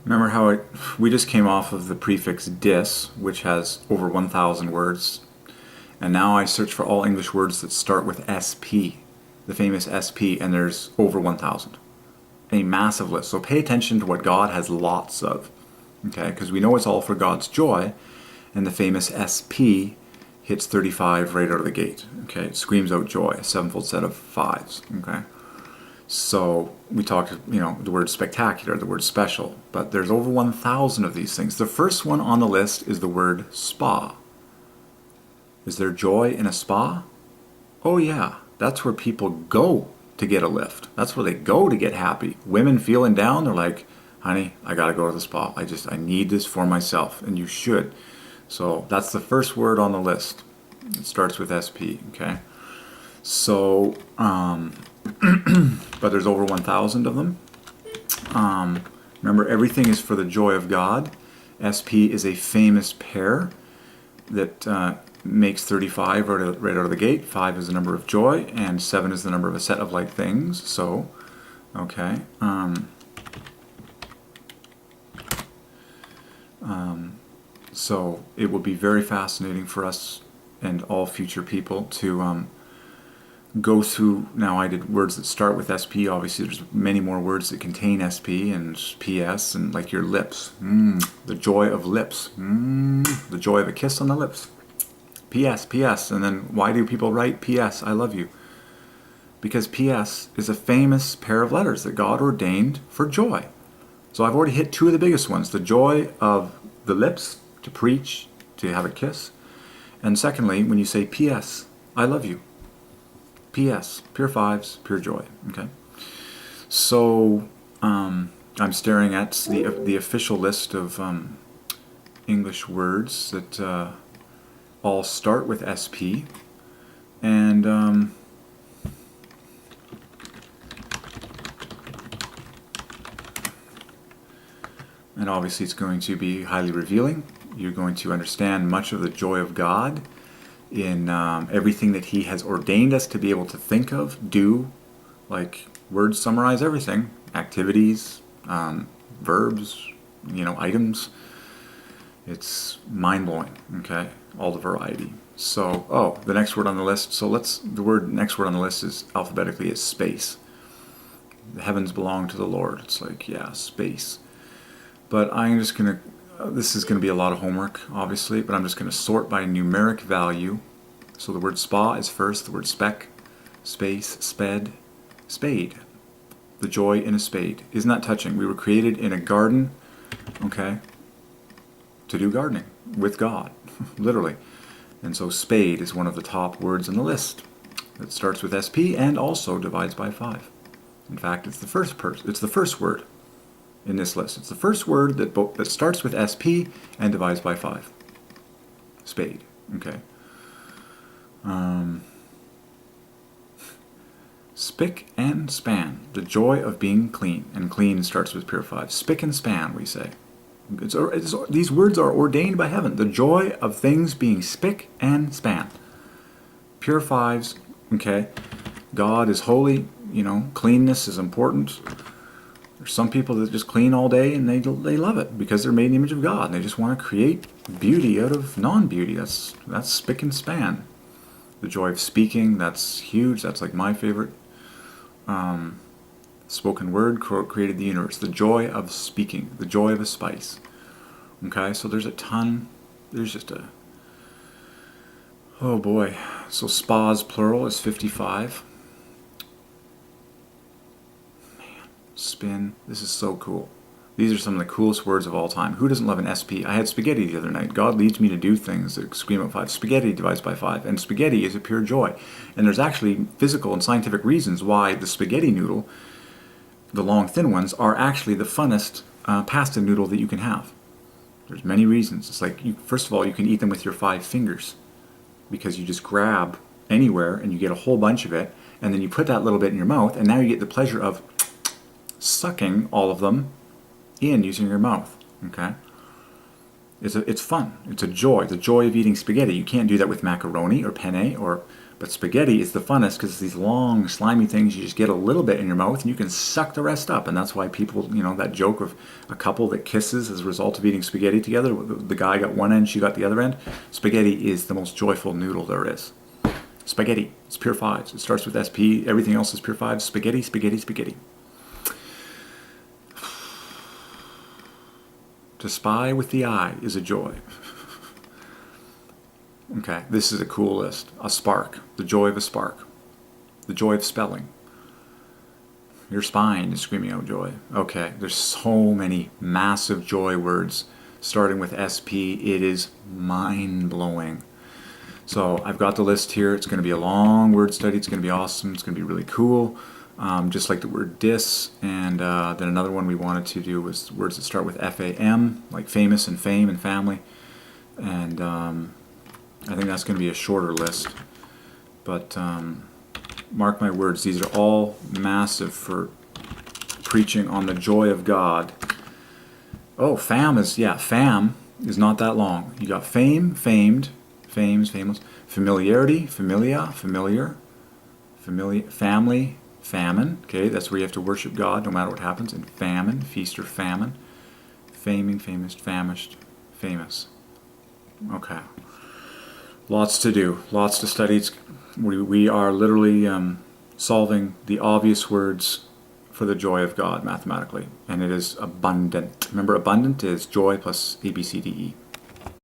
Remember how we just came off of the prefix dis, which has over 1,000 words, and now I search for all English words that start with SP, the famous SP, and there's over 1,000. A massive list. So pay attention to what God has lots of, okay? Because we know it's all for God's joy, and the famous SP hits 35 right out of the gate, okay? It screams out joy, a sevenfold set of fives, okay? So we talked, the word spectacular, the word special, but there's over 1,000 of these things. The first one on the list is the word spa. Is there joy in a spa? Oh yeah, that's where people go to get a lift. That's where they go to get happy. Women feeling down, they're like, honey, I gotta go to the spa. I need this for myself, and you should. So that's the first word on the list. It starts with SP, okay? So, but there's over 1,000 of them. Remember, everything is for the joy of God. SP is a famous pair that makes 35 right out of the gate. 5 is the number of joy, and 7 is the number of a set of like things. So, okay. So it will be very fascinating for us and all future people to go through. Now, I did words that start with SP. Obviously, there's many more words that contain SP and PS, and like your lips. The joy of lips. The joy of a kiss on the lips. PS. And then why do people write PS, I love you? Because PS is a famous pair of letters that God ordained for joy. So I've already hit 2 of the biggest ones. The joy of the lips, to preach, to have a kiss. And secondly, when you say PS, I love you. PS, pure fives, pure joy. Okay. So I'm staring at the official list of English words that all start with SP, and obviously it's going to be highly revealing. You're going to understand much of the joy of God in everything that He has ordained us to be able to think of, do. Like, words summarize everything. Activities, verbs, items. It's mind-blowing, okay? All the variety. So, the next word on the list. So next word on the list is alphabetically is space. The heavens belong to the Lord. It's like, yeah, space. But I'm just going to, this is going to be a lot of homework, obviously, but I'm just going to sort by numeric value. So the word spa is first, the word spec, space, sped, spade. The joy in a spade. Isn't that touching? We were created in a garden, okay, to do gardening with God, literally. And so spade is one of the top words on the list. It starts with SP and also divides by 5. In fact, it's the first word in this list. It's the first word that starts with SP and divides by 5. Spade. Okay. Spick and span. The joy of being clean. And clean starts with pure 5. Spick and span, we say. These words are ordained by heaven. The joy of things being spick and span. Pure 5s. Okay. God is holy. Cleanness is important. There's some people that just clean all day and they love it because they're made in the image of God and they just want to create beauty out of non-beauty. That's spick and span. The joy of speaking, that's huge. That's like my favorite. Spoken word created the universe. The joy of speaking. The joy of a spice. Okay, so there's a ton. There's just a... Oh boy. So spas plural is 55. Spin. This is so cool. These are some of the coolest words of all time. Who doesn't love an SP? I had spaghetti the other night. God leads me to do things that scream out 5. Spaghetti divides by 5. And spaghetti is a pure joy. And there's actually physical and scientific reasons why the spaghetti noodle, the long thin ones, are actually the funnest pasta noodle that you can have. There's many reasons. It's like, first of all, you can eat them with your 5 fingers. Because you just grab anywhere and you get a whole bunch of it. And then you put that little bit in your mouth. And now you get the pleasure of sucking all of them in using your mouth. Okay, it's fun. It's a joy. The joy of eating spaghetti. You can't do that with macaroni or penne or But spaghetti is the funnest because it's these long, slimy things. You just get a little bit in your mouth and you can suck the rest up. And that's why people, you know, that joke of a couple that kisses as a result of eating spaghetti together. The guy got one end, she got the other end. Spaghetti is the most joyful noodle there is. Spaghetti, it's pure fives. It starts with SP, everything else is pure fives. Spaghetti, spaghetti, spaghetti. To spy with the eye is a joy. Okay, this is a cool list. A spark, the joy of a spark. The joy of spelling. Your spine is screaming out joy. Okay, there's so many massive joy words starting with SP. It is mind-blowing. So I've got the list here. It's going to be a long word study. It's going to be awesome. It's going to be really cool. Just like the word dis. And then another one we wanted to do was words that start with FAM, like famous and fame and family. And I think that's going to be a shorter list. But mark my words, these are all massive for preaching on the joy of God. Oh, fam is not that long. You got fame, famed, fames, famous, familiarity, familia, familiar, family, famine. Okay, that's where you have to worship God no matter what happens. And famine, feast or famine, faming, famous, famished, famous. Okay. Lots to do, lots to study. We are literally solving the obvious words for the joy of God mathematically, and it is abundant. Remember, abundant is joy plus A, B, C, D, E.